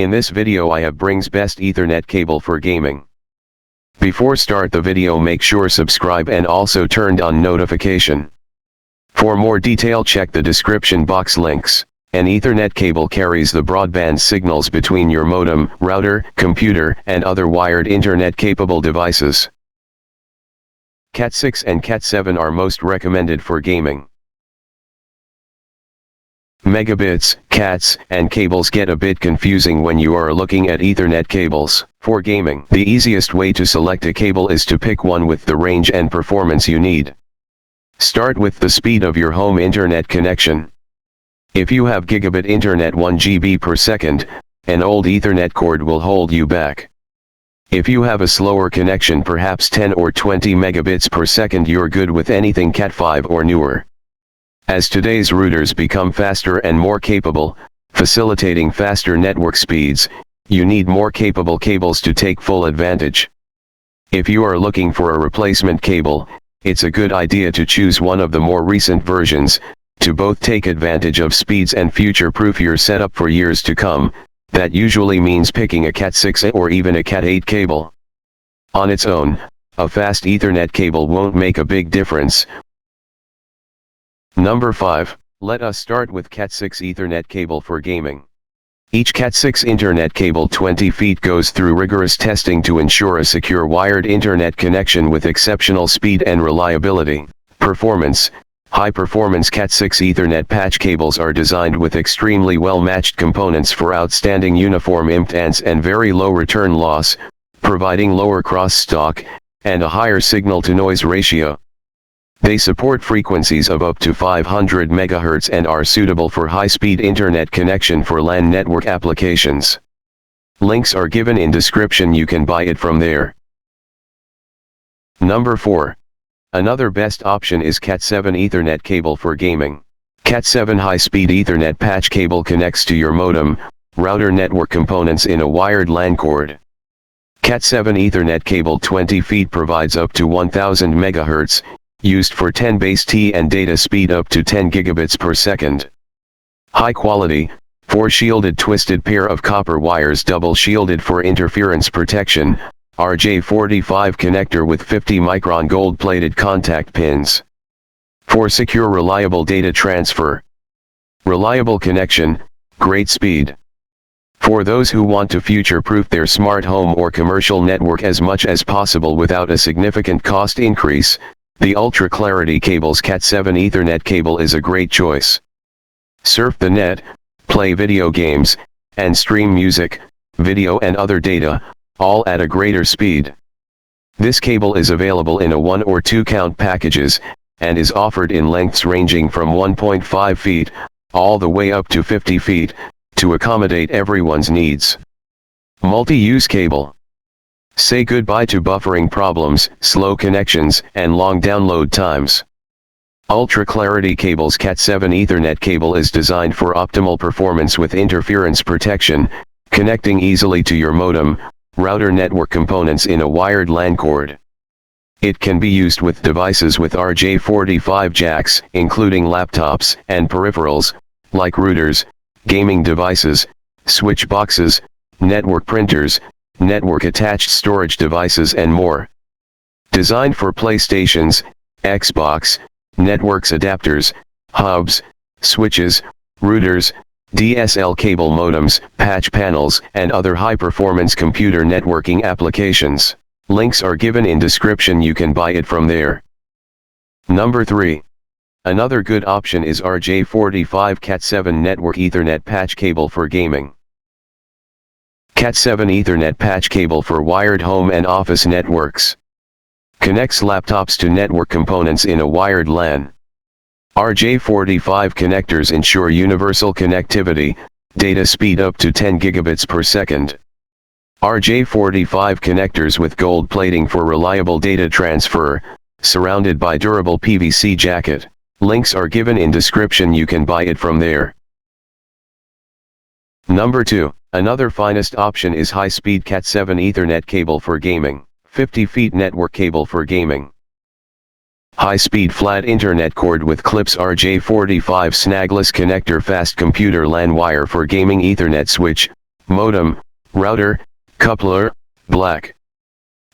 In this video I have brings best Ethernet cable for gaming. Before start the video, make sure subscribe and also turned on notification. For more detail check the description box links. An Ethernet cable carries the broadband signals between your modem, router, computer and other wired internet capable devices. Cat6 and Cat7 are most recommended for gaming. Megabits, cats, and cables get a bit confusing when you are looking at Ethernet cables. For gaming, the easiest way to select a cable is to pick one with the range and performance you need. Start with the speed of your home internet connection. If you have gigabit internet 1 GB per second, an old Ethernet cord will hold you back. If you have a slower connection, perhaps 10 or 20 megabits per second, you're good with anything Cat5 or newer. As today's routers become faster and more capable, facilitating faster network speeds, you need more capable cables to take full advantage. If you are looking for a replacement cable, it's a good idea to choose one of the more recent versions, to both take advantage of speeds and future-proof your setup for years to come. That usually means picking a Cat6 or even a Cat8 cable. On its own, a fast Ethernet cable won't make a big difference. Number 5. Let us start with Cat6 Ethernet cable for gaming. Each Cat6 internet cable 20 feet goes through rigorous testing to ensure a secure wired internet connection with exceptional speed and reliability. Performance. High-performance Cat6 Ethernet patch cables are designed with extremely well-matched components for outstanding uniform impedance and very low return loss, providing lower cross-talk, and a higher signal-to-noise ratio. They support frequencies of up to 500 MHz and are suitable for high-speed internet connection for LAN network applications. Links are given in description, you can buy it from there. Number 4. Another best option is Cat7 Ethernet cable for gaming. Cat7 high-speed Ethernet patch cable connects to your modem, router network components in a wired LAN cord. Cat7 Ethernet cable 20 feet provides up to 1000 MHz, used for 10 base T and data speed up to 10 gigabits per second. High quality, 4 shielded twisted pair of copper wires, double shielded for interference protection, RJ45 connector with 50 micron gold plated contact pins. For secure reliable data transfer. Reliable connection, great speed. For those who want to future-proof their smart home or commercial network as much as possible without a significant cost increase, the Ultra Clarity Cable's Cat7 Ethernet cable is a great choice. Surf the net, play video games, and stream music, video and other data, all at a greater speed. This cable is available in a 1 or 2 count packages, and is offered in lengths ranging from 1.5 feet, all the way up to 50 feet, to accommodate everyone's needs. Multi-use cable. Say goodbye to buffering problems, slow connections, and long download times. Ultra Clarity Cable's Cat7 Ethernet cable is designed for optimal performance with interference protection, connecting easily to your modem, router network components in a wired LAN cord. It can be used with devices with RJ45 jacks, including laptops and peripherals, like routers, gaming devices, switch boxes, network printers, network-attached storage devices and more. Designed for PlayStations, Xbox, networks, adapters, hubs, switches, routers, DSL cable modems, patch panels, and other high-performance computer networking applications. Links are given in description, you can buy it from there. Number 3. Another good option is RJ45 Cat7 Network Ethernet patch cable for gaming. Cat7 Ethernet patch cable for wired home and office networks. Connects laptops to network components in a wired LAN. RJ45 connectors ensure universal connectivity, data speed up to 10 gigabits per second. RJ45 connectors with gold plating for reliable data transfer, surrounded by durable PVC jacket. Links are given in description, you can buy it from there. Number 2. Another finest option is high-speed Cat7 Ethernet cable for gaming. 50 feet network cable for gaming. High-speed flat internet cord with clips RJ45 snagless connector fast computer LAN wire for gaming Ethernet switch, modem, router, coupler, black.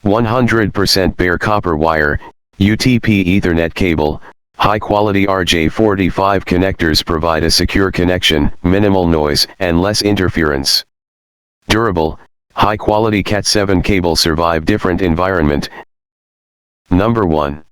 100% bare copper wire, UTP Ethernet cable, high-quality RJ45 connectors provide a secure connection, minimal noise, and less interference. Durable, high-quality Cat7 cable survive different environment. Number 1.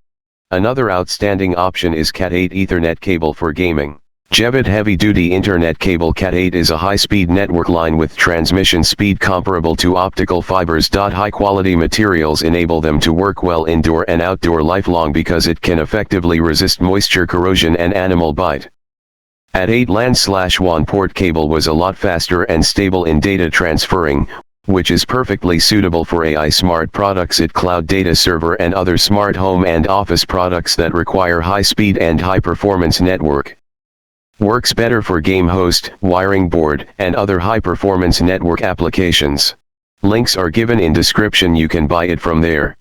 Another outstanding option is Cat8 Ethernet cable for gaming. Jevid heavy-duty internet cable Cat8 is a high-speed network line with transmission speed comparable to optical fibers. High-quality materials enable them to work well indoor and outdoor lifelong because it can effectively resist moisture corrosion and animal bite. Cat8 LAN/WAN port cable was a lot faster and stable in data transferring, which is perfectly suitable for AI smart products at cloud data server and other smart home and office products that require high-speed and high-performance network. Works better for game host, wiring board, and other high-performance network applications. Links are given in description, you can buy it from there.